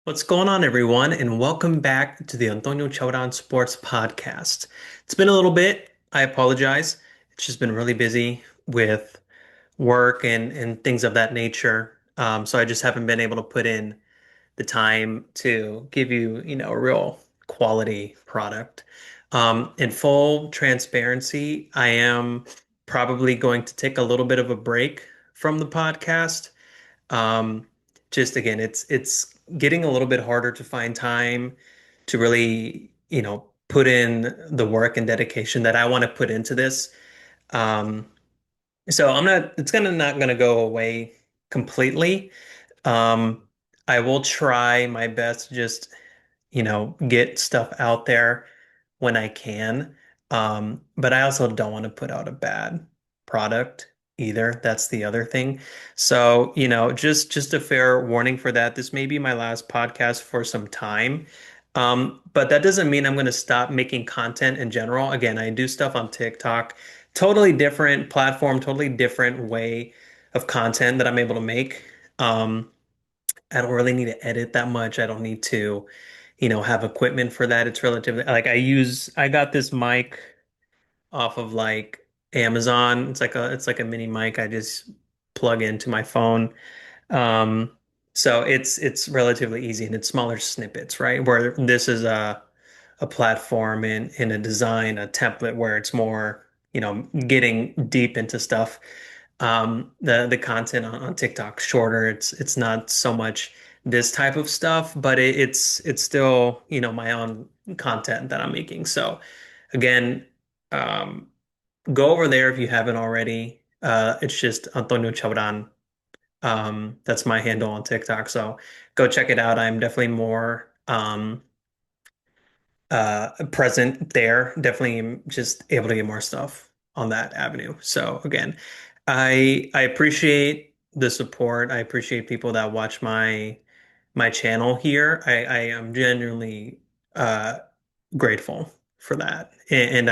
What's going on, everyone, and welcome back to the Antonio Chaudan Sports Podcast. It's been a little bit. I apologize. It's just been really busy with work and things of that nature. So I just haven't been able to put in the time to give you, a real quality product. In full transparency, I am probably going to take a little bit of a break from the podcast. Um, just again, it's getting a little bit harder to find time to really, put in the work and dedication that I want to put into this. Um, so it's gonna not gonna go away completely. Um, I will try my best to just, get stuff out there when I can. But I also don't want to put out a bad product either. That's the other thing. So, just a fair warning for that. This may be my last podcast for some time. But that doesn't mean I'm going to stop making content in general. Again, I do stuff on TikTok, totally different platform, totally different way of content that I'm able to make. Um, I don't really need to edit that much. I don't need to, have equipment for that. It's relatively like I got this mic off of like Amazon. It's like a mini mic I just plug into my phone. Um, so it's relatively easy and it's smaller snippets, right? Where this is a platform in a design, a template where it's more, getting deep into stuff. The content on TikTok shorter. It's not so much this type of stuff, but it's still, my own content that I'm making. So again, um, go over there if you haven't already. It's just Antonio Chabran. That's my handle on TikTok. So go check it out. I'm definitely more present there. Definitely am just able to get more stuff on that avenue. So again, I appreciate the support. I appreciate people that watch my channel here. I am genuinely uh grateful for that. And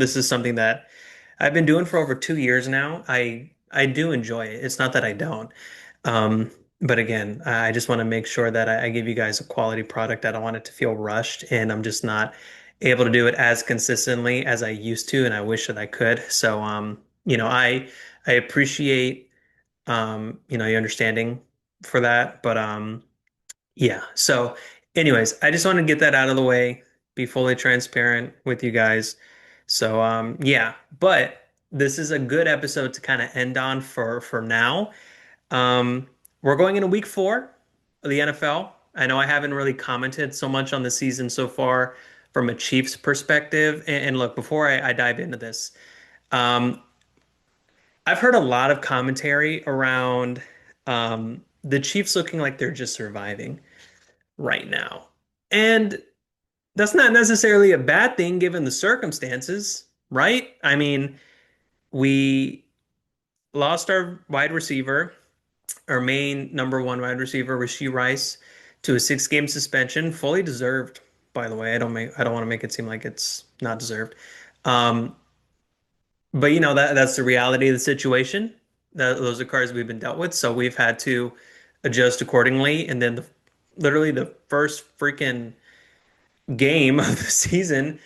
this is something that I've been doing for over 2 years now. I do enjoy it. It's not that I don't. Um, but again, I just want to make sure that I give you guys a quality product. I don't want it to feel rushed, and I'm just not able to do it as consistently as I used to, and I wish that I could. So, I appreciate your understanding for that. But yeah. So, anyways, I just want to get that out of the way, be fully transparent with you guys. So, yeah, but this is a good episode to kind of end on for now. Um, we're going into week 4 of the NFL. I know I haven't really commented so much on the season so far from a Chiefs perspective. And look, before I dive into this, um, I've heard a lot of commentary around the Chiefs looking like they're just surviving right now. And that's not necessarily a bad thing given the circumstances, right? I mean, we lost our wide receiver, our main number one wide receiver, Rashee Rice, to a 6-game suspension, fully deserved, by the way. I don't want to make it seem like it's not deserved. Um, but that's the reality of the situation. Those are cards we've been dealt with, so we've had to adjust accordingly. And then literally the first freaking game of the season,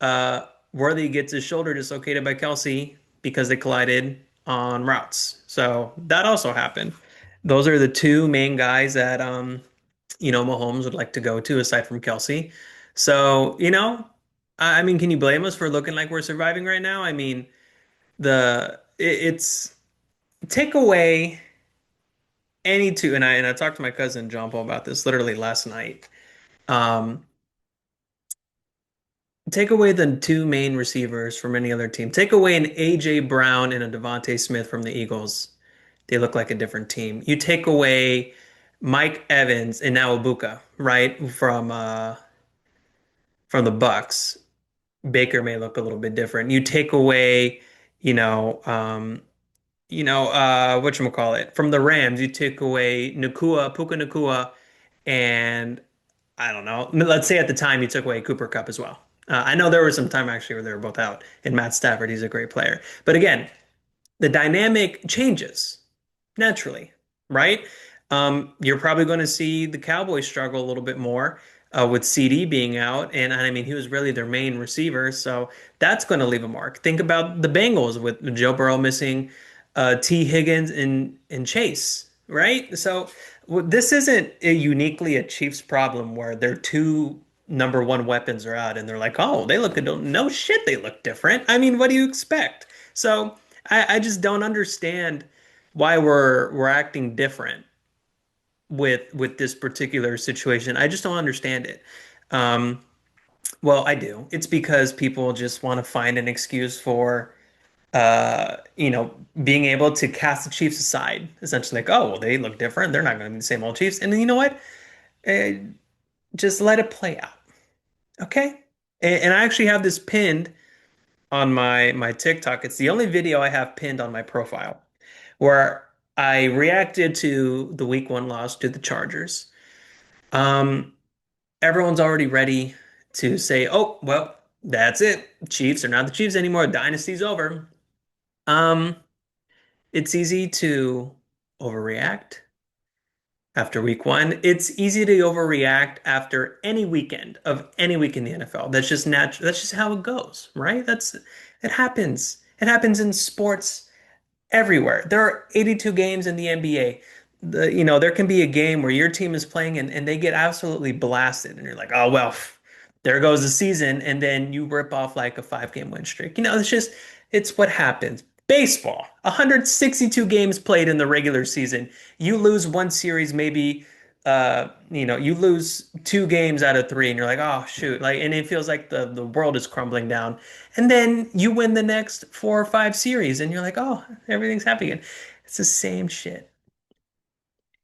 Worthy gets his shoulder dislocated by Kelsey because they collided on routes. So that also happened. Those are the two main guys that Mahomes would like to go to aside from Kelsey. So, I mean, can you blame us for looking like we're surviving right now? I mean, it's take away any two, and I talked to my cousin John Paul about this literally last night. Um, Take away the two main receivers from any other team. Take away an AJ Brown and a Devontae Smith from the Eagles. They look like a different team. You take away Mike Evans and now Ibuka, right? From the Bucks. Baker may look a little bit different. You take away, you know, um, whatchamacallit, from the Rams, you take away Puka Nakua, and I don't know. Let's say at the time you took away Cooper Kupp as well. I know there was some time actually where they were both out, and Matt Stafford, he's a great player. But again, the dynamic changes naturally, right? You're probably going to see the Cowboys struggle a little bit more with CD being out, and I mean he was really their main receiver, so that's going to leave a mark. Think about the Bengals with Joe Burrow missing T. Higgins and Chase, right? So this isn't uniquely a Chiefs problem where their two number one weapons are out, and they're like, oh, they look no shit, they look different. I mean, what do you expect? So I just don't understand why we're acting different with this particular situation. I just don't understand it. Um, well, I do. It's because people just want to find an excuse for being able to cast the Chiefs aside. Essentially, like, oh, well, they look different. They're not going to be the same old Chiefs. And then you know what? Uh, just let it play out, okay? And I actually have this pinned on my TikTok. It's the only video I have pinned on my profile where I reacted to the week one loss to the Chargers. Um, Everyone's already ready to say, "Oh, well, that's it. Chiefs are not the Chiefs anymore. Dynasty's over." Um, it's easy to overreact after week one. It's easy to overreact after any weekend of any week in the NFL. That's just natural. That's just how it goes, right? It happens. It happens in sports everywhere. There are 82 games in the NBA. There can be a game where your team is playing and they get absolutely blasted, and you're like, oh well, there goes the season, and then you rip off like a 5 game win streak. It's what happens. Baseball, 162 games played in the regular season. You lose one series, maybe you lose 2 games out of 3, and you're like, oh shoot, like, and it feels like the world is crumbling down. And then you win the next 4 or 5 series, and you're like, oh, everything's happy again. It's the same shit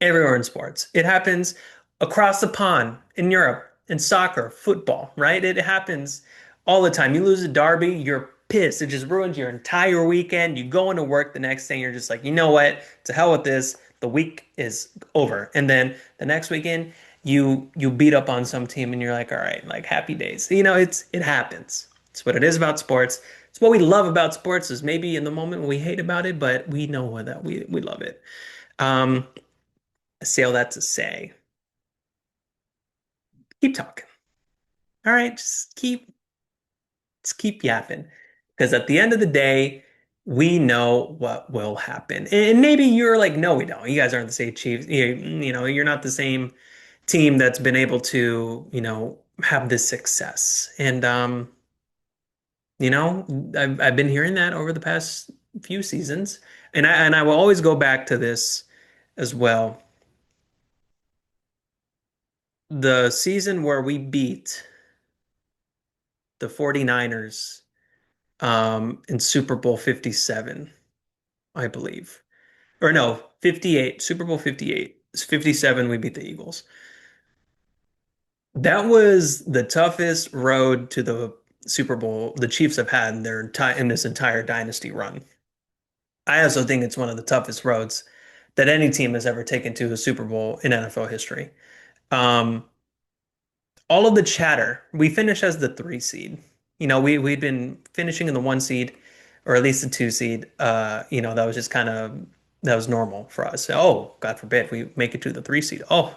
everywhere in sports. It happens across the pond in Europe, in soccer, football, right? It happens all the time. You lose a derby, you're pissed. It just ruins your entire weekend. You go into work the next day, and you're just like, you know what? To hell with this. The week is over. And then the next weekend, you beat up on some team, and you're like, all right, like happy days. It happens. It's what it is about sports. It's what we love about sports is maybe in the moment when we hate about it, but we know that we love it. Um, I say all that to say, keep talking. All right, just keep yapping. Because at the end of the day, we know what will happen. And maybe you're like, no, we don't. You guys aren't the same Chiefs. You're not the same team that's been able to, have this success. And I've been hearing that over the past few seasons. And I will always go back to this as well. The season where we beat the 49ers in Super Bowl 57, I believe. Or no, 58, Super Bowl 58. It's 57, we beat the Eagles. That was the toughest road to the Super Bowl the Chiefs have had in this entire dynasty run. I also think it's one of the toughest roads that any team has ever taken to a Super Bowl in NFL history. Um, all of the chatter, we finished as the 3 seed. We'd been finishing in the 1 seed, or at least the 2 seed. That was just that was normal for us. Oh, God forbid we make it to the 3 seed. Oh,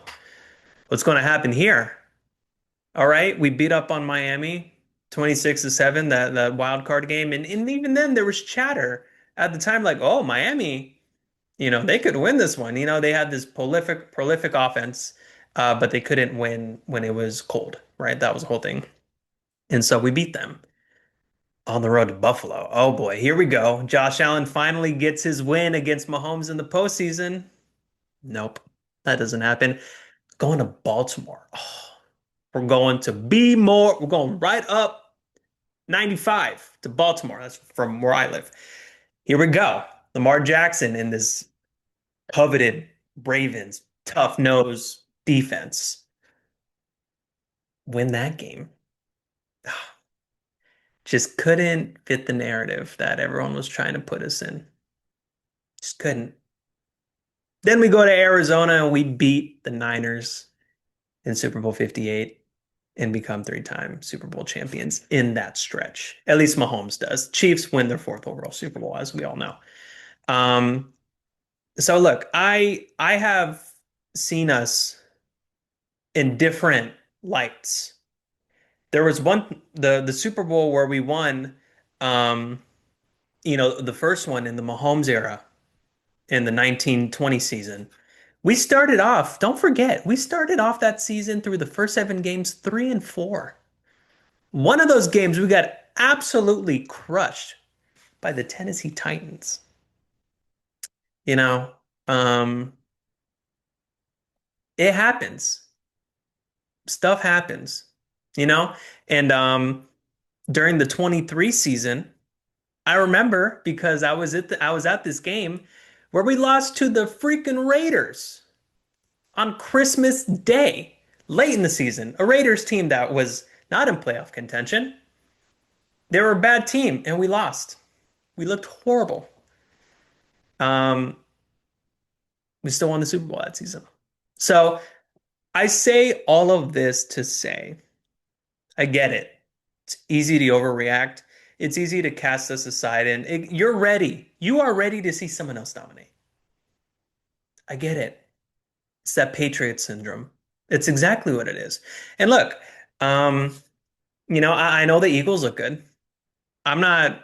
what's going to happen here? All right, we beat up on Miami 26-7, that wild card game, and even then there was chatter at the time like, oh, Miami, they could win this one. They had this prolific offense, but they couldn't win when it was cold, right? That was the whole thing. And so we beat them on the road to Buffalo. Oh boy, here we go. Josh Allen finally gets his win against Mahomes in the postseason. Nope, that doesn't happen. Going to Baltimore. Oh, we're going to be more. We're going right up 95 to Baltimore. That's from where I live. Here we go. Lamar Jackson in this coveted Ravens tough nose defense. Win that game. Just couldn't fit the narrative that everyone was trying to put us in. Just couldn't. Then we go to Arizona and we beat the Niners in Super Bowl 58 and become 3-time Super Bowl champions in that stretch. At least Mahomes does. Chiefs win their fourth overall Super Bowl, as we all know. Um, so look, I have seen us in different lights. There was the Super Bowl where we won, um, the first one in the Mahomes era in the 1920 season. We started off, don't forget, we started off that season through the first 7 games, 3-4. One of those games we got absolutely crushed by the Tennessee Titans. You know, um, it happens. Stuff happens, you know? And during the 23 season, I remember because I was at this game where we lost to the freaking Raiders on Christmas Day, late in the season. A Raiders team that was not in playoff contention. They were a bad team and we lost. We looked horrible. Um, we still won the Super Bowl that season. So I say all of this to say, I get it. It's easy to overreact. It's easy to cast us aside, and you're ready. You are ready to see someone else dominate. I get it. It's that Patriot syndrome. It's exactly what it is. And look, um, I know the Eagles look good. I'm not,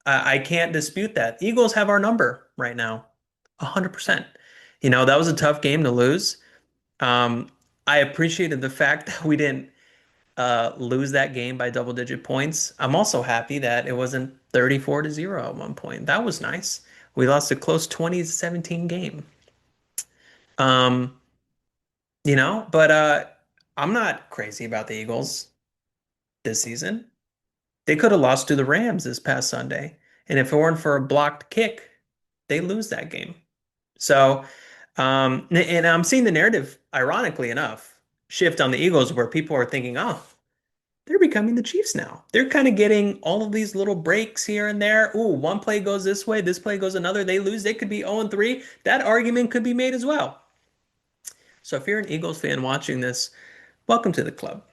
I can't dispute that. Eagles have our number right now, 100%. That was a tough game to lose. Um, I appreciated the fact that we didn't lose that game by double-digit points. I'm also happy that it wasn't 34-0 at one point. That was nice. We lost a close 20-17 game. Um, but I'm not crazy about the Eagles this season. They could have lost to the Rams this past Sunday. And if it weren't for a blocked kick, they lose that game. So, and I'm seeing the narrative, ironically enough, shift on the Eagles where people are thinking, oh, they're becoming the Chiefs now. They're kind of getting all of these little breaks here and there. Ooh, one play goes this way, this play goes another. They lose. They could be 0-3. That argument could be made as well. So if you're an Eagles fan watching this, welcome to the club.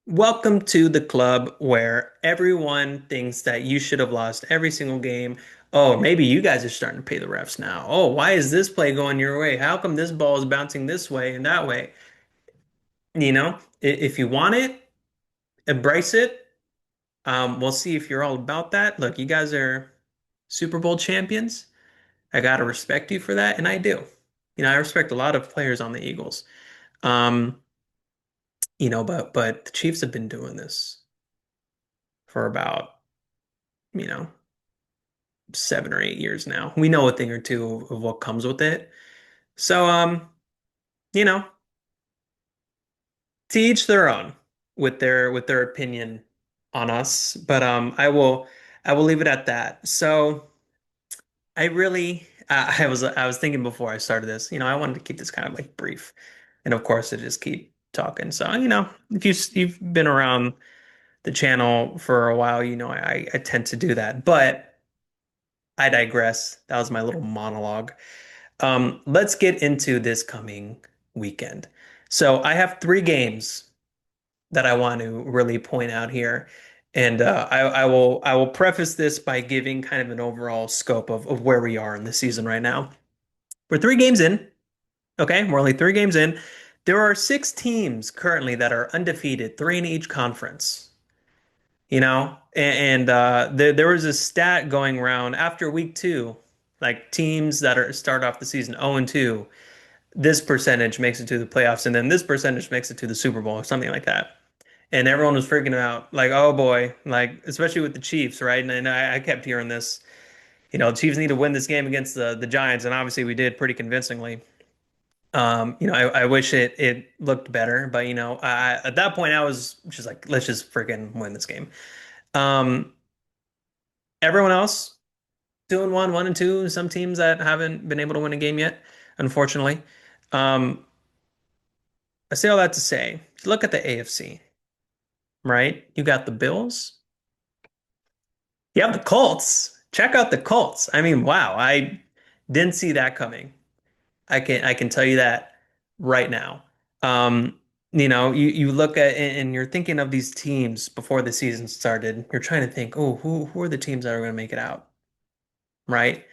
Welcome to the club where everyone thinks that you should have lost every single game. Oh, maybe you guys are starting to pay the refs now. Oh, why is this play going your way? How come this ball is bouncing this way and that way? If you want it, embrace it. We'll see if you're all about that. Look, you guys are Super Bowl champions. I gotta respect you for that, and I do. I respect a lot of players on the Eagles. Um, but the Chiefs have been doing this for about, you know, 7 or 8 years now. We know a thing or two of what comes with it. So, you know, to each their own with their opinion on us. But I will leave it at that. So I really I was thinking before I started this, I wanted to keep this kind of like brief. And of course, to just keep talking. So, if you've been around the channel for a while, I tend to do that. But I digress. That was my little monologue. Let's get into this coming weekend. So I have 3 games that I want to really point out here. And I will preface this by giving kind of an overall scope of where we are in the season right now. We're 3 games in. Okay, we're only 3 games in. There are 6 teams currently that are undefeated, 3 in each conference. And there was a stat going around after week 2, like teams that are start off the season 0-2, this percentage makes it to the playoffs, and then this percentage makes it to the Super Bowl or something like that. And everyone was freaking out, like, oh boy, like especially with the Chiefs, right? And I kept hearing this, the Chiefs need to win this game against the Giants, and obviously we did pretty convincingly. I wish it looked better, but at that point I was just like, let's just freaking win this game. Um, Everyone else doing 1-2. Some teams that haven't been able to win a game yet, unfortunately. Um, I say all that to say, if you look at the AFC, right? You got the Bills. You have the Colts. Check out the Colts. I mean, wow, I didn't see that coming. I can tell you that right now. You look at and you're thinking of these teams before the season started. You're trying to think, oh, who are the teams that are going to make it out, right?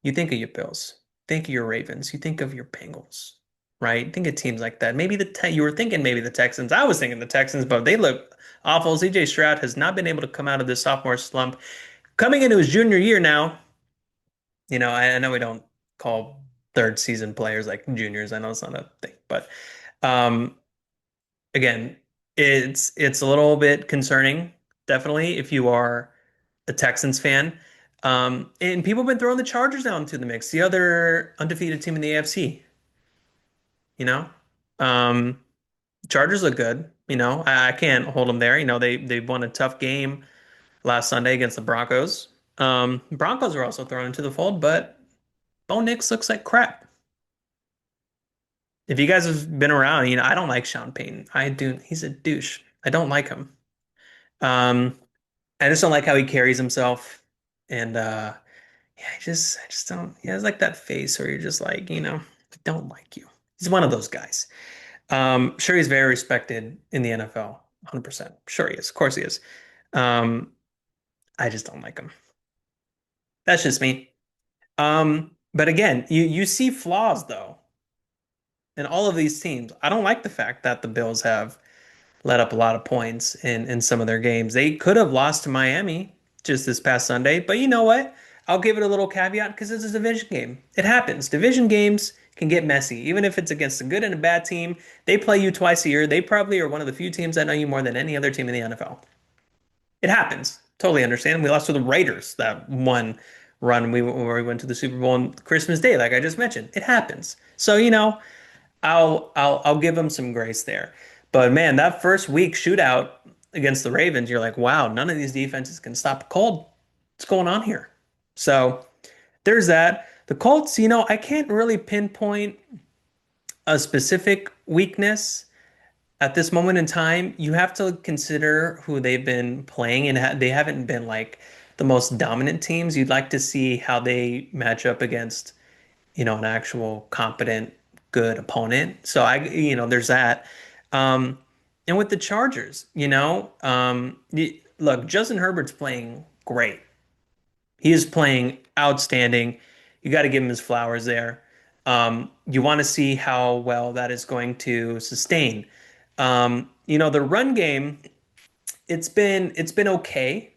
You think of your Bills, think of your Ravens, you think of your Bengals, right? Think of teams like that. Maybe you were thinking maybe the Texans. I was thinking the Texans, but they look awful. CJ Stroud has not been able to come out of this sophomore slump. Coming into his junior year now, I know we don't call third season players like juniors. I know it's not a thing, but um, again, it's a little bit concerning, definitely, if you are a Texans fan. And people have been throwing the Chargers now into the mix, the other undefeated team in the AFC, you know? Um, Chargers look good, I can't hold them there. They won a tough game last Sunday against the Broncos. Broncos were also thrown into the fold, but Bo Nix looks like crap. If you guys have been around, I don't like Sean Payton. I do. He's a douche. I don't like him. Um, I just don't like how he carries himself. And yeah, I just don't. He has like that face where you're just like, I don't like you. He's one of those guys. Sure, he's very respected in the NFL, 100%. Sure he is. Of course he is. Um, I just don't like him. That's just me. But again, you see flaws though in all of these teams. I don't like the fact that the Bills have let up a lot of points in some of their games. They could have lost to Miami just this past Sunday, but you know what? I'll give it a little caveat because it's a division game. It happens. Division games can get messy, even if it's against a good and a bad team. They play you twice a year. They probably are one of the few teams that know you more than any other team in the NFL. It happens. Totally understand. We lost to the Raiders that one run where we went to the Super Bowl on Christmas Day, like I just mentioned. It happens. So, I'll give them some grace there. But man, that first week shootout against the Ravens, you're like, wow, none of these defenses can stop a cold. What's going on here? So there's that. The Colts, I can't really pinpoint a specific weakness at this moment in time. You have to consider who they've been playing, and they haven't been like the most dominant teams. You'd like to see how they match up against an actual competent, good opponent. So there's that. Um, and with the Chargers, look, Justin Herbert's playing great. He is playing outstanding. You got to give him his flowers there. You want to see how well that is going to sustain. The run game, it's been okay,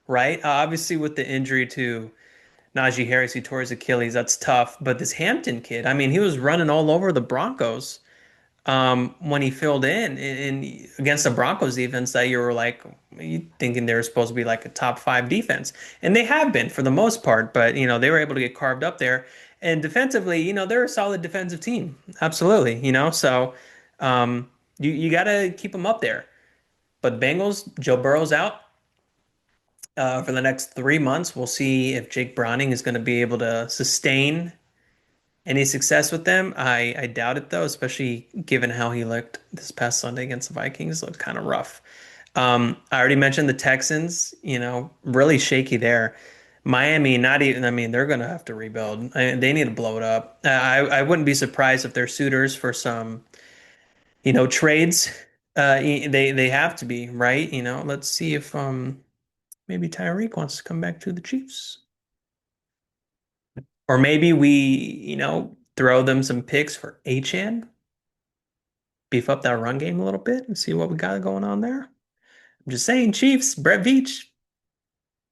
right? Obviously, with the injury to Najee Harris, he tore his Achilles. That's tough. But this Hampton kid, I mean, he was running all over the Broncos when he filled in against the Broncos defense that you were like, you thinking they were supposed to be like a top five defense. And they have been for the most part, but, they were able to get carved up there. And defensively, they're a solid defensive team. Absolutely, So you got to keep them up there. But Bengals, Joe Burrow's out for the next 3 months. We'll see if Jake Browning is going to be able to sustain any success with them. I doubt it though, especially given how he looked this past Sunday against the Vikings. Looked kind of rough. I already mentioned the Texans, really shaky there. Miami, not even, I mean, they're going to have to rebuild. They need to blow it up. I wouldn't be surprised if they're suitors for some, trades. They have to be, right? Let's see if maybe Tyreek wants to come back to the Chiefs. Or maybe we, throw them some picks for Achane, beef up that run game a little bit and see what we got going on there. I'm just saying, Chiefs, Brett Veach,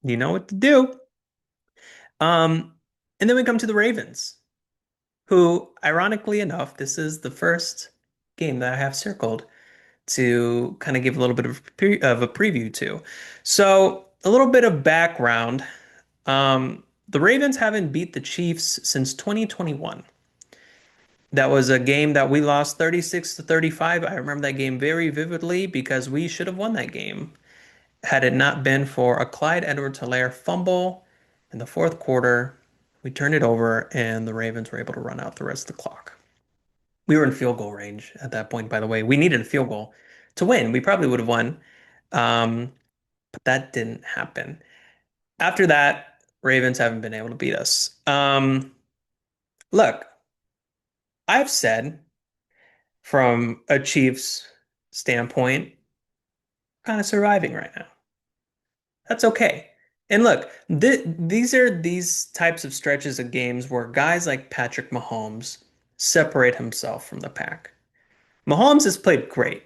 you know what to do. Um, and then we come to the Ravens, who, ironically enough, this is the first game that I have circled to kind of give a little bit of a preview to. So, a little bit of background. The Ravens haven't beat the Chiefs since 2021. That was a game that we lost 36 to 35. I remember that game very vividly because we should have won that game had it not been for a Clyde Edwards-Helaire fumble in the fourth quarter. We turned it over and the Ravens were able to run out the rest of the clock. We were in field goal range at that point, by the way. We needed a field goal to win. We probably would have won, but that didn't happen. After that, Ravens haven't been able to beat us. Look, I've said from a Chiefs standpoint, kind of surviving right now. That's okay. And look, these are these types of stretches of games where guys like Patrick Mahomes separate himself from the pack. Mahomes has played great.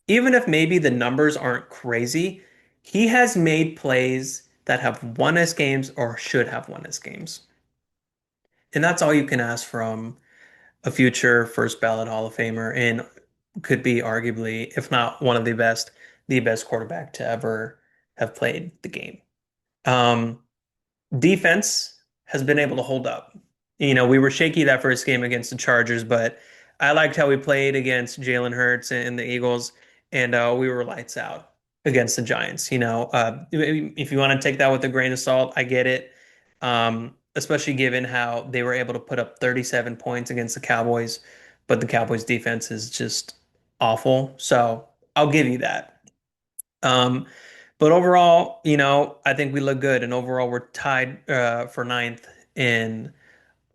Even if maybe the numbers aren't crazy, he has made plays that have won us games or should have won us games. And that's all you can ask from a future first ballot Hall of Famer and could be arguably, if not one of the best quarterback to ever have played the game. Um, Defense has been able to hold up. We were shaky that first game against the Chargers, but I liked how we played against Jalen Hurts and the Eagles, and we were lights out against the Giants. If you want to take that with a grain of salt, I get it. Especially given how they were able to put up 37 points against the Cowboys, but the Cowboys defense is just awful. So I'll give you that. Um, but overall, I think we look good, and overall, we're tied for ninth in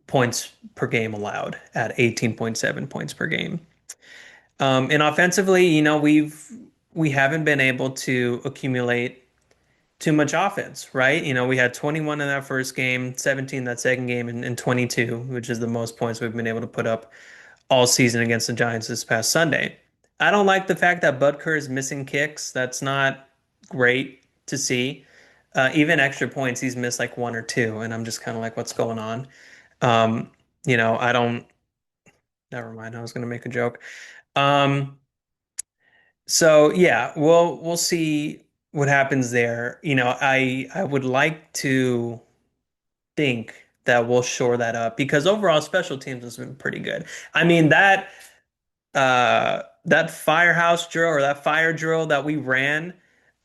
points per game allowed at 18.7 points per game. And offensively, we haven't been able to accumulate too much offense, right? We had 21 in that first game, 17 that second game, and 22, which is the most points we've been able to put up all season against the Giants this past Sunday. I don't like the fact that Butker is missing kicks. That's not great to see. Even extra points, he's missed like one or two, and I'm just kind of like, what's going on? Um, I don't. Never mind. I was going to make a joke. Um, so yeah, we'll see what happens there. I would like to think that we'll shore that up because overall special teams has been pretty good. I mean that firehouse drill or that fire drill that we ran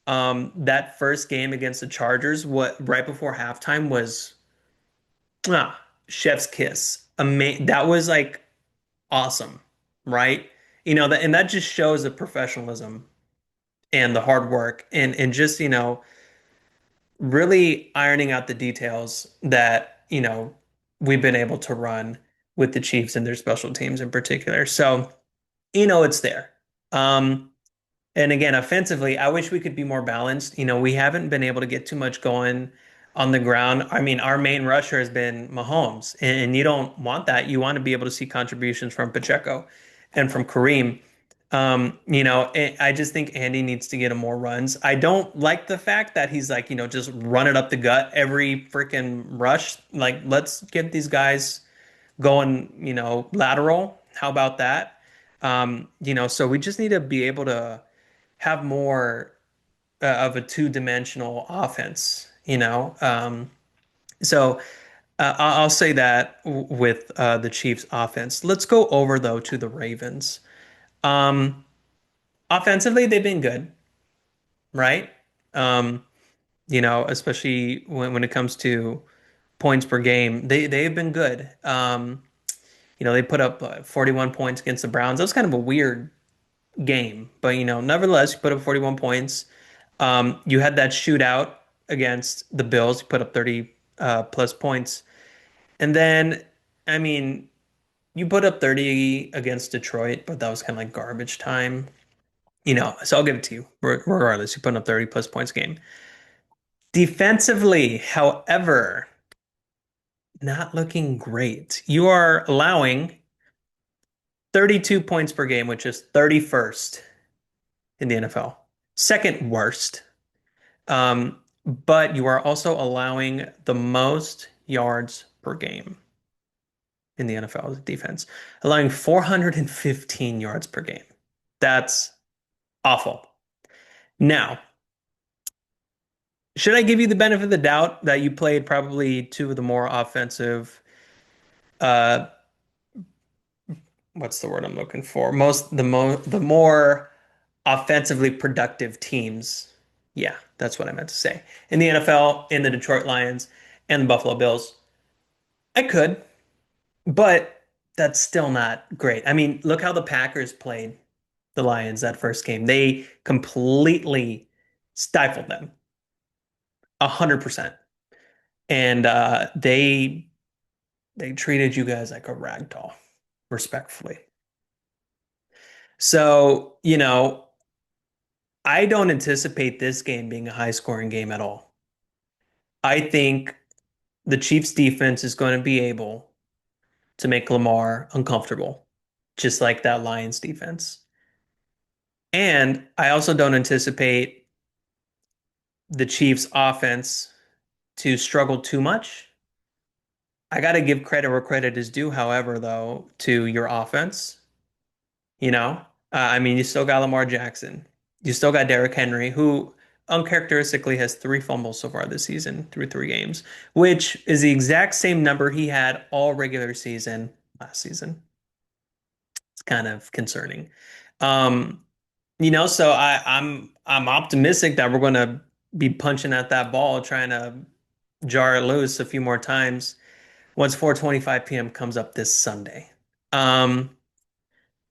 that first game against the Chargers, what right before halftime was ah, chef's kiss. That was like awesome, right? And that just shows the professionalism and the hard work and just, really ironing out the details that, we've been able to run with the Chiefs and their special teams in particular. So, it's there. Um, And again, offensively, I wish we could be more balanced. We haven't been able to get too much going on the ground. I mean, our main rusher has been Mahomes, and you don't want that. You want to be able to see contributions from Pacheco and from Kareem. I just think Andy needs to get him more runs. I don't like the fact that he's like, just running up the gut every freaking rush. Like, let's get these guys going, lateral. How about that? So we just need to be able to have more of a two-dimensional offense, So I'll say that with the Chiefs offense. Let's go over though to the Ravens. Um, Offensively, they've been good, right? Um, especially when it comes to points per game, they've been good. They put up 41 points against the Browns. That was kind of a weird game, but nevertheless, you put up 41 points. You had that shootout against the Bills. You put up 30 plus points. And then, I mean, you put up 30 against Detroit, but that was kind of like garbage time. So I'll give it to you. Regardless, you put up 30 plus points a game. Defensively, however, not looking great. You are allowing 32 points per game, which is 31st in the NFL. Second worst. But you are also allowing the most yards per game in the NFL as a defense, allowing 415 yards per game. That's awful. Now, should I give you the benefit of the doubt that you played probably two of the more offensive, uh, what's the word I'm looking for? The more offensively productive teams. Yeah, that's what I meant to say. In the NFL, in the Detroit Lions and the Buffalo Bills. I could. But that's still not great. I mean, look how the Packers played the Lions that first game. They completely stifled them, 100%. And they treated you guys like a rag doll, respectfully. So, I don't anticipate this game being a high scoring game at all. I think the Chiefs defense is going to be able to make Lamar uncomfortable, just like that Lions defense. And I also don't anticipate the Chiefs offense to struggle too much. I got to give credit where credit is due, however, though, to your offense. You know, I mean, you still got Lamar Jackson. You still got Derrick Henry, who uncharacteristically has 3 fumbles so far this season through 3 games, which is the exact same number he had all regular season last season. It's kind of concerning. Um, so I'm optimistic that we're going to be punching at that ball, trying to jar it loose a few more times once 4:25 p.m. comes up this Sunday. Um,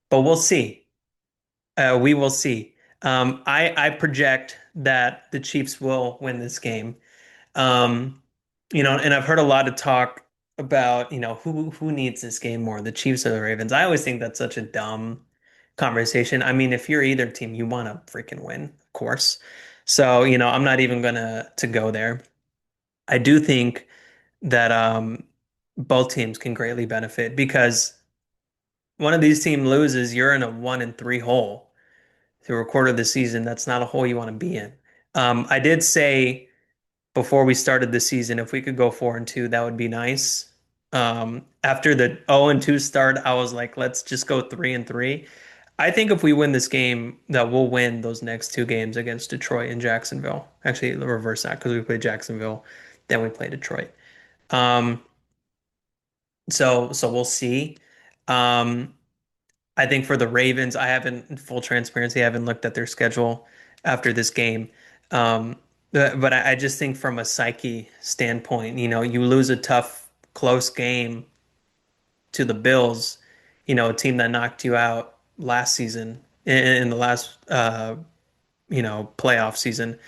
but we'll see. We will see. I project that the Chiefs will win this game. Um, and I've heard a lot of talk about, who needs this game more, the Chiefs or the Ravens. I always think that's such a dumb conversation. I mean, if you're either team, you want to freaking win, of course. So, I'm not even gonna to go there. I do think that both teams can greatly benefit because one of these team loses, you're in a 1-3 hole through a quarter of the season. That's not a hole you want to be in. I did say before we started the season, if we could go 4-2, that would be nice. After the 0-2 start, I was like, let's just go 3-3. I think if we win this game, that we'll win those next 2 games against Detroit and Jacksonville. Actually, reverse that because we played Jacksonville, then we play Detroit. Um, so we'll see. Um, I think for the Ravens, I haven't, in full transparency, I haven't looked at their schedule after this game. Um, but I just think from a psyche standpoint, you lose a tough, close game to the Bills, a team that knocked you out last season in the last, playoff season,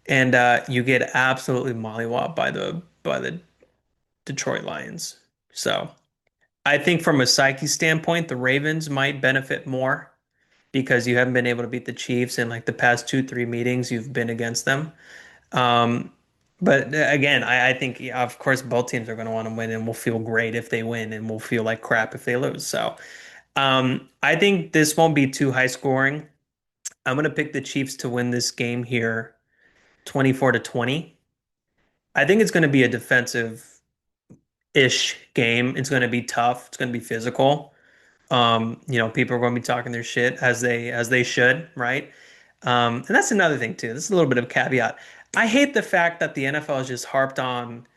and you get absolutely mollywopped by the Detroit Lions. So I think from a psyche standpoint, the Ravens might benefit more because you haven't been able to beat the Chiefs in like the past 2, 3 meetings you've been against them. Um, but again, I think, yeah, of course, both teams are going to want to win, and we'll feel great if they win, and we'll feel like crap if they lose. So I think this won't be too high scoring. I'm going to pick the Chiefs to win this game here, 24-20. I think it's going to be a defensive-ish game. It's going to be tough. It's going to be physical. People are going to be talking their shit as they should, right? And that's another thing too. This is a little bit of a caveat. I hate the fact that the NFL has just harped on,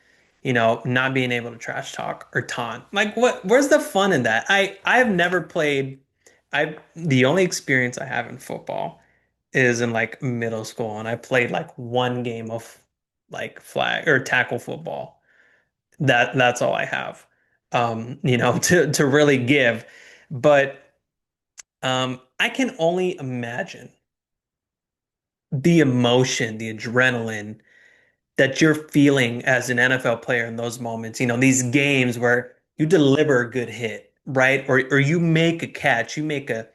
not being able to trash talk or taunt. Like, where's the fun in that? I've never played. The only experience I have in football is in like middle school, and I played like 1 game of like flag or tackle football. That's all I have, to really give. But I can only imagine the emotion, the adrenaline that you're feeling as an NFL player in those moments, these games where you deliver a good hit, right? Or you make a catch, you make a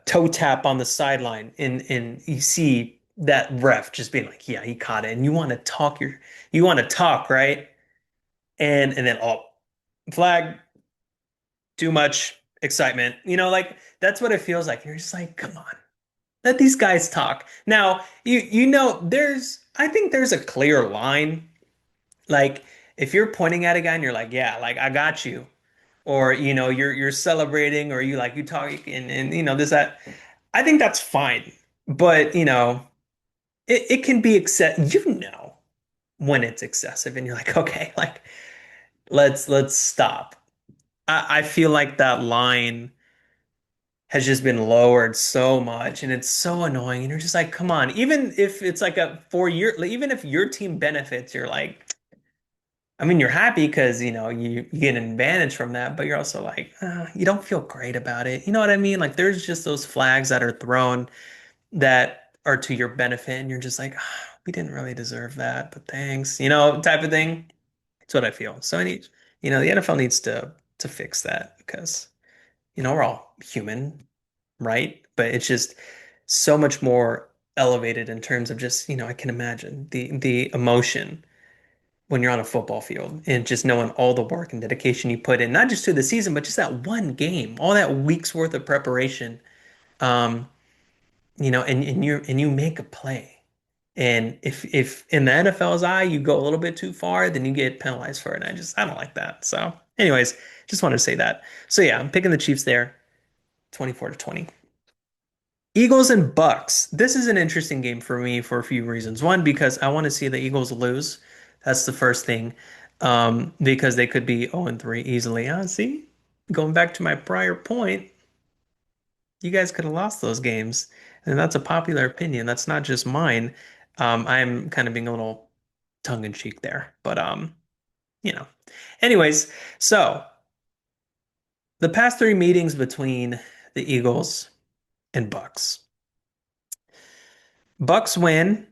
toe tap on the sideline and you see that ref just being like, yeah, he caught it. And you want to talk, right? And then flag, too much excitement. Like that's what it feels like. You're just like, come on. Let these guys talk. Now, I think there's a clear line. Like if you're pointing at a guy and you're like, yeah, like I got you, or you're celebrating, or you talk and this that. I think that's fine, but it can be when it's excessive, and you're like, okay, like let's stop. I feel like that line has just been lowered so much and it's so annoying and you're just like come on, even if it's like a 4 year, like, even if your team benefits, you're like, I mean, you're happy because you get an advantage from that, but you're also like, you don't feel great about it, you know what I mean? Like there's just those flags that are thrown that are to your benefit and you're just like, we didn't really deserve that, but thanks, type of thing. That's what I feel. So the NFL needs to fix that because we're all human, right? But it's just so much more. elevated in terms of just, I can imagine the emotion when you're on a football field and just knowing all the work and dedication you put in, not just to the season, but just that one game, all that week's worth of preparation. Um, and you make a play. And if in the NFL's eye you go a little bit too far, then you get penalized for it. And I don't like that. So, anyways, just wanted to say that. So yeah, I'm picking the Chiefs there, 24-20. Eagles and Bucks. This is an interesting game for me for a few reasons. One, because I want to see the Eagles lose. That's the first thing. Because they could be 0-3 easily. See, going back to my prior point, you guys could have lost those games. And that's a popular opinion. That's not just mine. I'm kind of being a little tongue in cheek there. But you know. Anyways, so the past three meetings between the Eagles and Bucks. Bucks win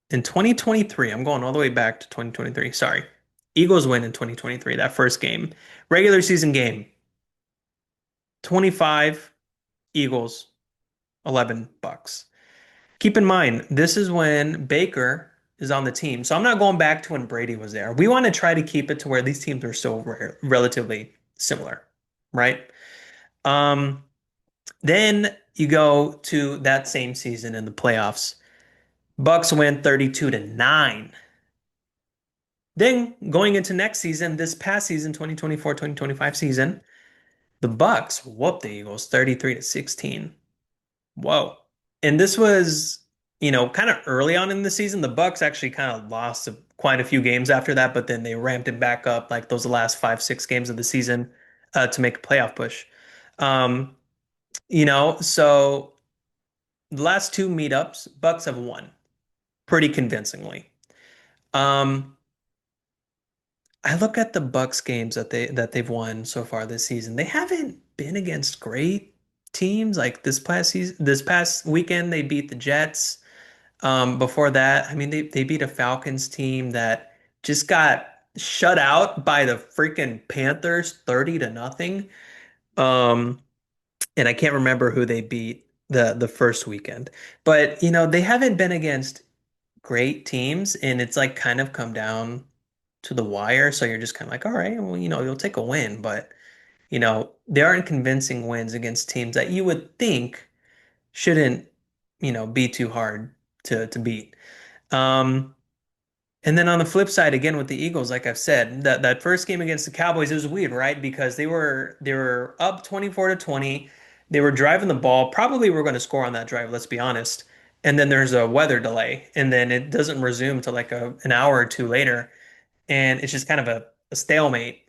in 2023. I'm going all the way back to 2023. Sorry. Eagles win in 2023, that first game. Regular season game. 25 Eagles, 11 Bucks. Keep in mind, this is when Baker is on the team. So I'm not going back to when Brady was there. We want to try to keep it to where these teams are so relatively similar, right? Um, then you go to that same season in the playoffs. Bucks win 32-9. Then going into next season, this past season, 2024-2025 season, the Bucks whooped the Eagles 33-16. Whoa. And this was, kind of early on in the season. The Bucks actually kind of lost quite a few games after that, but then they ramped it back up like those last 5, 6 games of the season to make a playoff push. Um, so the last two meetups, Bucks have won pretty convincingly. Um, I look at the Bucks games that they've won so far this season. They haven't been against great teams. Like this past weekend, they beat the Jets. Before that, I mean, they beat a Falcons team that just got shut out by the freaking Panthers 30-0. Um, and I can't remember who they beat the first weekend. But, they haven't been against great teams, and it's like kind of come down to the wire. So you're just kind of like, all right, well, you'll take a win, but they aren't convincing wins against teams that you would think shouldn't, be too hard to beat. Um, and then on the flip side, again with the Eagles, like I've said, that first game against the Cowboys, it was weird, right? Because they were up 24-20. They were driving the ball. Probably were going to score on that drive, let's be honest. And then there's a weather delay, and then it doesn't resume till like an hour or two later, and it's just kind of a stalemate.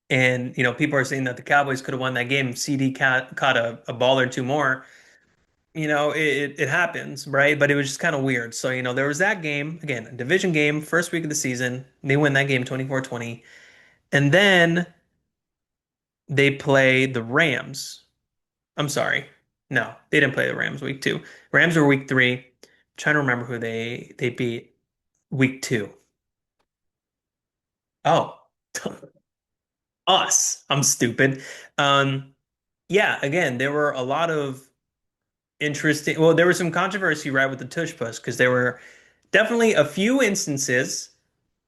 And people are saying that the Cowboys could have won that game. CD caught a ball or two more. It happens, right? But it was just kind of weird. So, there was that game, again, a division game, first week of the season. They win that game 24-20. And then they play the Rams. I'm sorry. No, they didn't play the Rams week two. Rams were week three. I'm trying to remember who they beat week two. Oh, us. I'm stupid. Um, yeah, again, there were a lot of interesting. Well, there was some controversy right with the tush push because there were definitely a few instances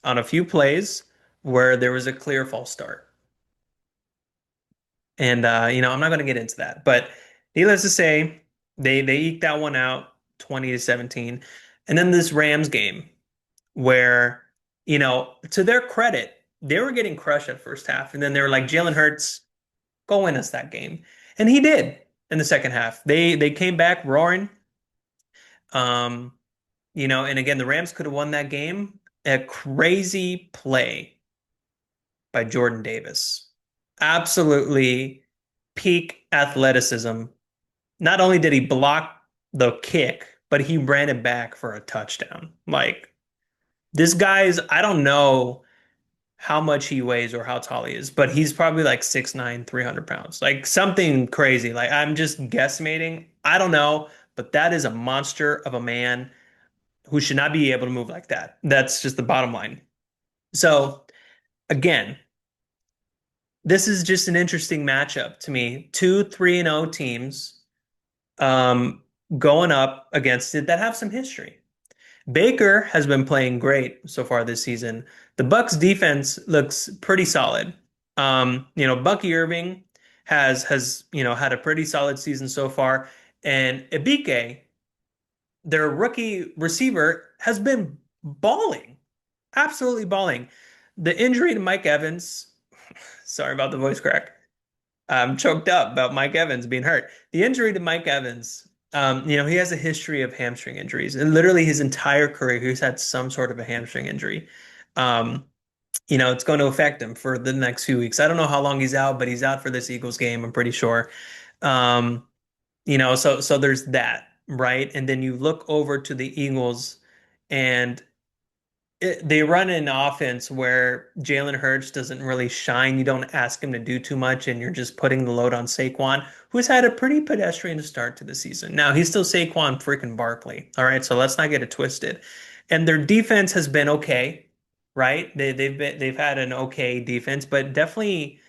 on a few plays where there was a clear false start. And I'm not going to get into that, but needless to say, they eked that one out 20-17. And then this Rams game where, to their credit, they were getting crushed at first half, and then they were like, Jalen Hurts, go win us that game. And he did in the second half. They came back roaring. Um, and again, the Rams could have won that game. A crazy play by Jordan Davis. Absolutely peak athleticism. Not only did he block the kick, but he ran it back for a touchdown. Like this guy's, I don't know how much he weighs or how tall he is, but he's probably like 6'9", 300 pounds. Like something crazy. Like I'm just guesstimating. I don't know, but that is a monster of a man who should not be able to move like that. That's just the bottom line. So again, this is just an interesting matchup to me. Two 3-0 teams. going up against it that have some history. Baker has been playing great so far this season. The Bucks defense looks pretty solid. Bucky Irving has had a pretty solid season so far, and Ibike, their rookie receiver, has been balling, absolutely balling. The injury to Mike Evans, sorry about the voice crack. I'm choked up about Mike Evans being hurt. The injury to Mike Evans, he has a history of hamstring injuries, and literally his entire career, he's had some sort of a hamstring injury. Um, it's going to affect him for the next few weeks. I don't know how long he's out, but he's out for this Eagles game, I'm pretty sure. Um, so there's that, right? And then you look over to the Eagles, and they run an offense where Jalen Hurts doesn't really shine. You don't ask him to do too much, and you're just putting the load on Saquon, who's had a pretty pedestrian start to the season. Now, he's still Saquon freaking Barkley. All right, so let's not get it twisted. And their defense has been okay, right? They've had an okay defense, but definitely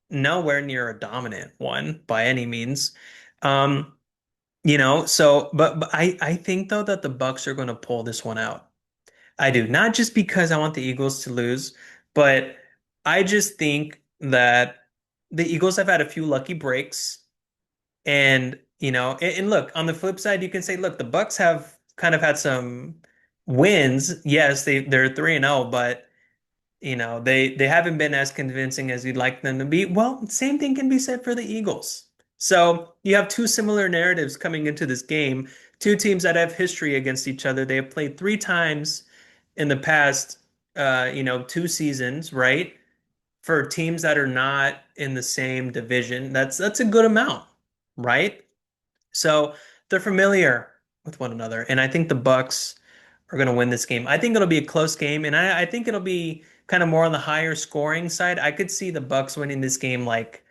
nowhere near a dominant one by any means. Um, but I think though that the Bucks are going to pull this one out. I do. Not just because I want the Eagles to lose, but I just think that the Eagles have had a few lucky breaks. And look, on the flip side, you can say, look, the Bucks have kind of had some wins. Yes, they're 3-0, but they haven't been as convincing as you'd like them to be. Well, same thing can be said for the Eagles. So you have two similar narratives coming into this game, two teams that have history against each other. They have played three times in the past, two seasons, right? For teams that are not in the same division, that's a good amount, right? So they're familiar with one another, and I think the Bucks are going to win this game. I think it'll be a close game, and I think it'll be kind of more on the higher scoring side. I could see the Bucks winning this game like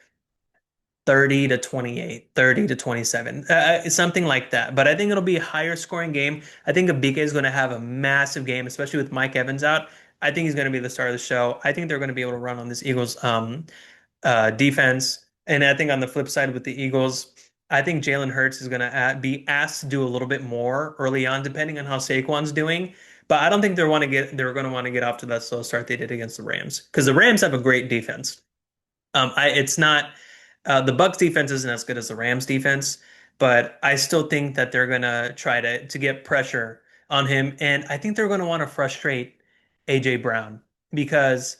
30 to 28, 30 to 27, something like that. But I think it'll be a higher scoring game. I think Abike is going to have a massive game, especially with Mike Evans out. I think he's going to be the star of the show. I think they're going to be able to run on this Eagles defense. And I think on the flip side with the Eagles, I think Jalen Hurts is going to be asked to do a little bit more early on, depending on how Saquon's doing. But I don't think they're going to want to get off to that slow start they did against the Rams because the Rams have a great defense. It's not the Bucks defense isn't as good as the Rams defense, but I still think that they're gonna try to get pressure on him, and I think they're gonna want to frustrate AJ Brown because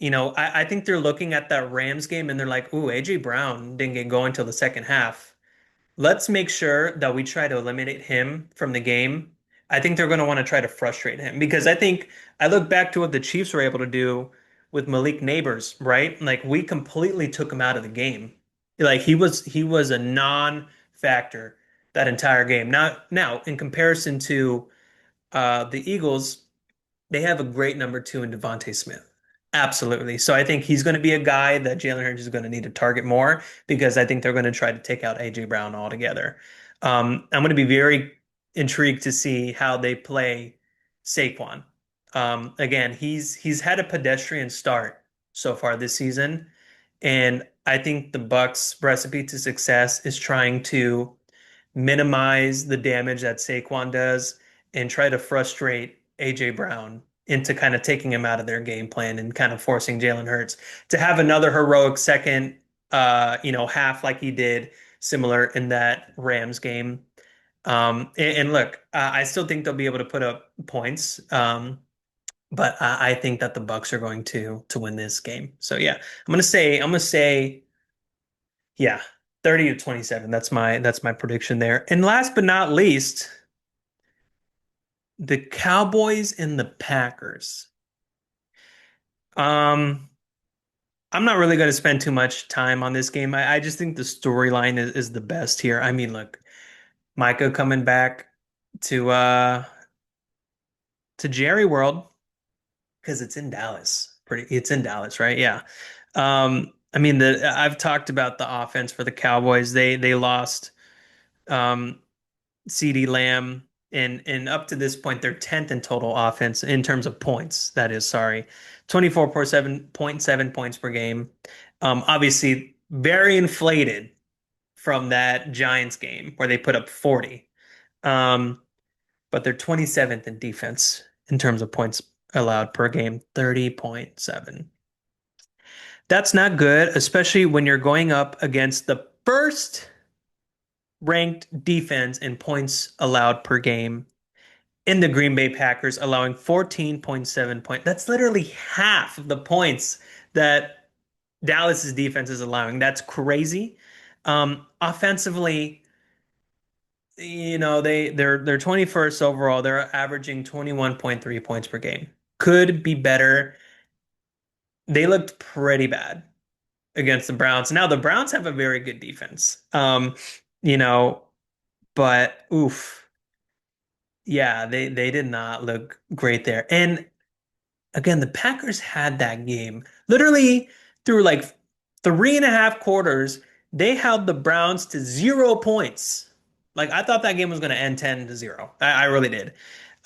I think they're looking at that Rams game and they're like, "Ooh, AJ Brown didn't get going until the second half. Let's make sure that we try to eliminate him from the game." I think they're going to want to try to frustrate him because I think I look back to what the Chiefs were able to do with Malik Neighbors, right? Like we completely took him out of the game. Like he was a non-factor that entire game. Now in comparison to the Eagles, they have a great number two in Devontae Smith. Absolutely. So I think he's going to be a guy that Jalen Hurts is going to need to target more because I think they're going to try to take out AJ Brown altogether. I'm going to be very intrigued to see how they play Saquon. Again, he's had a pedestrian start so far this season, and I think the Bucks' recipe to success is trying to minimize the damage that Saquon does and try to frustrate AJ Brown into kind of taking him out of their game plan and kind of forcing Jalen Hurts to have another heroic second half like he did similar in that Rams game. And look, I still think they'll be able to put up points. But I think that the Bucks are going to win this game. So yeah, I'm gonna say yeah, 30 to 27. That's my prediction there. And last but not least, the Cowboys and the Packers. Um, I'm not really going to spend too much time on this game. I just think the storyline is the best here. I mean, look, Micah coming back to uh to Jerry World because it's in Dallas. It's in Dallas, right? Yeah. I mean, the I've talked about the offense for the Cowboys. They lost um CeeDee Lamb, and up to this point, they're 10th in total offense in terms of points. That is, sorry, 24.7 points per game. Obviously, very inflated from that Giants game where they put up 40. Um, but they're 27th in defense in terms of points allowed per game, 30.7. That's not good, especially when you're going up against the first ranked defense in points allowed per game in the Green Bay Packers, allowing 14.7 points. That's literally half of the points that Dallas's defense is allowing. That's crazy. Offensively, they're 21st overall. They're averaging 21.3 points per game. Could be better. They looked pretty bad against the Browns. Now the Browns have a very good defense. You know, but oof, yeah, they did not look great there. And again, the Packers had that game literally through like 3.5 quarters. They held the Browns to 0 points. Like I thought that game was going to end 10-0. I really did.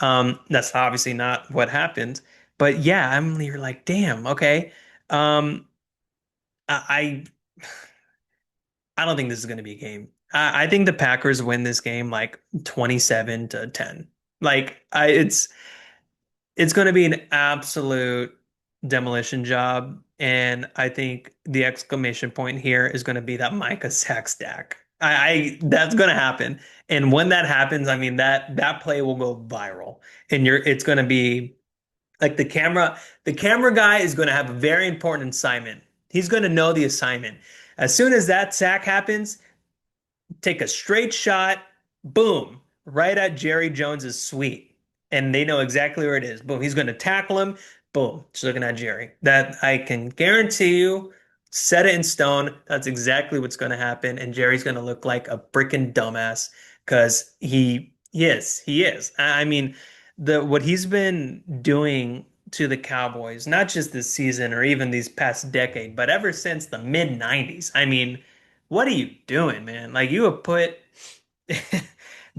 That's obviously not what happened. But yeah, you're like, damn, okay. Um, I I don't think this is going to be a game. I think the Packers win this game like 27-10. Like it's going to be an absolute demolition job. And I think the exclamation point here is going to be that Micah sacks Dak. I that's going to happen. And when that happens, I mean that play will go viral. And it's going to be like the camera guy is going to have a very important assignment. He's going to know the assignment. As soon as that sack happens, take a straight shot, boom, right at Jerry Jones's suite. And they know exactly where it is. Boom, he's going to tackle him. Boom, just looking at Jerry. That I can guarantee you, set it in stone. That's exactly what's going to happen. And Jerry's going to look like a freaking dumbass because he is. I mean, the what he's been doing to the Cowboys, not just this season or even these past decade, but ever since the mid 90s. I mean, what are you doing, man? Like you have put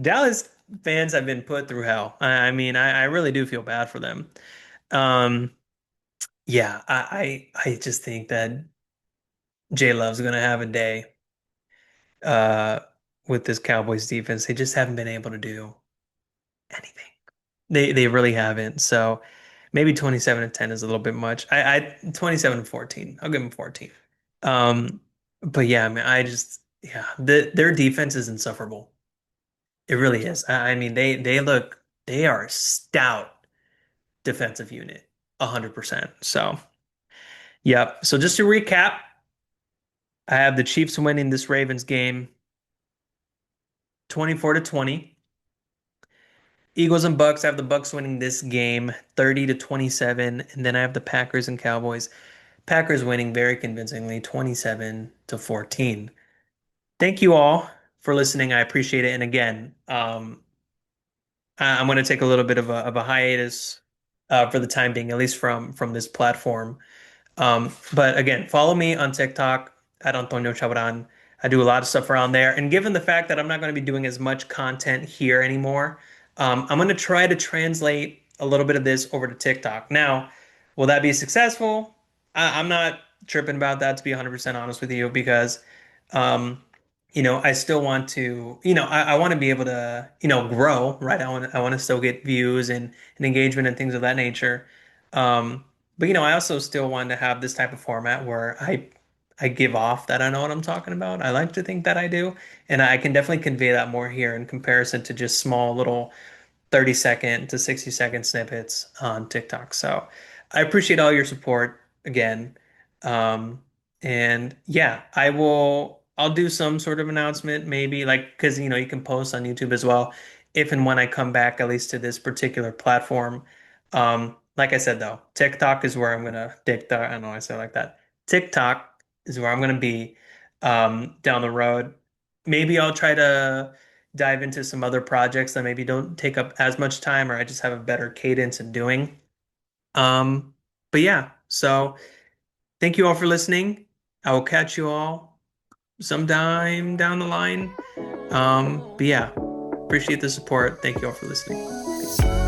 Dallas fans have been put through hell. I mean, I really do feel bad for them. Um, yeah, I just think that J Love's gonna have a day uh with this Cowboys defense. They just haven't been able to do anything. They really haven't. So maybe 27-10 is a little bit much. I 27-14. I'll give them 14. Um, but yeah, I mean, yeah, their defense is insufferable. It really is. I mean, they are a stout defensive unit, 100%. So, yep. So just to recap, I have the Chiefs winning this Ravens game 24-20. Eagles and Bucks, I have the Bucks winning this game 30-27, and then I have the Packers and Cowboys. Packers winning very convincingly 27-14. Thank you all for listening. I appreciate it. And again, I'm going to take a little bit of a hiatus for the time being, at least from this platform. But again, follow me on TikTok at Antonio Chabran. I do a lot of stuff around there. And given the fact that I'm not going to be doing as much content here anymore, I'm going to try to translate a little bit of this over to TikTok. Now, will that be successful? I'm not tripping about that, to be 100% honest with you, because um, I still want to, I want to be able to, grow, right? I want to still get views and engagement and things of that nature. But I also still want to have this type of format where I give off that I know what I'm talking about. I like to think that I do, and I can definitely convey that more here in comparison to just small little 30-second to 60-second snippets on TikTok. So I appreciate all your support again. Um, and yeah, I'll do some sort of announcement maybe like because you can post on YouTube as well if and when I come back at least to this particular platform. Like I said though, TikTok is where I'm gonna TikTok, I don't know why I say it like that. TikTok is where I'm gonna be down the road. Maybe I'll try to dive into some other projects that maybe don't take up as much time or I just have a better cadence in doing. Um, but yeah, so thank you all for listening. I will catch you all sometime down the line. But yeah, appreciate the support. Thank you all for listening. Peace.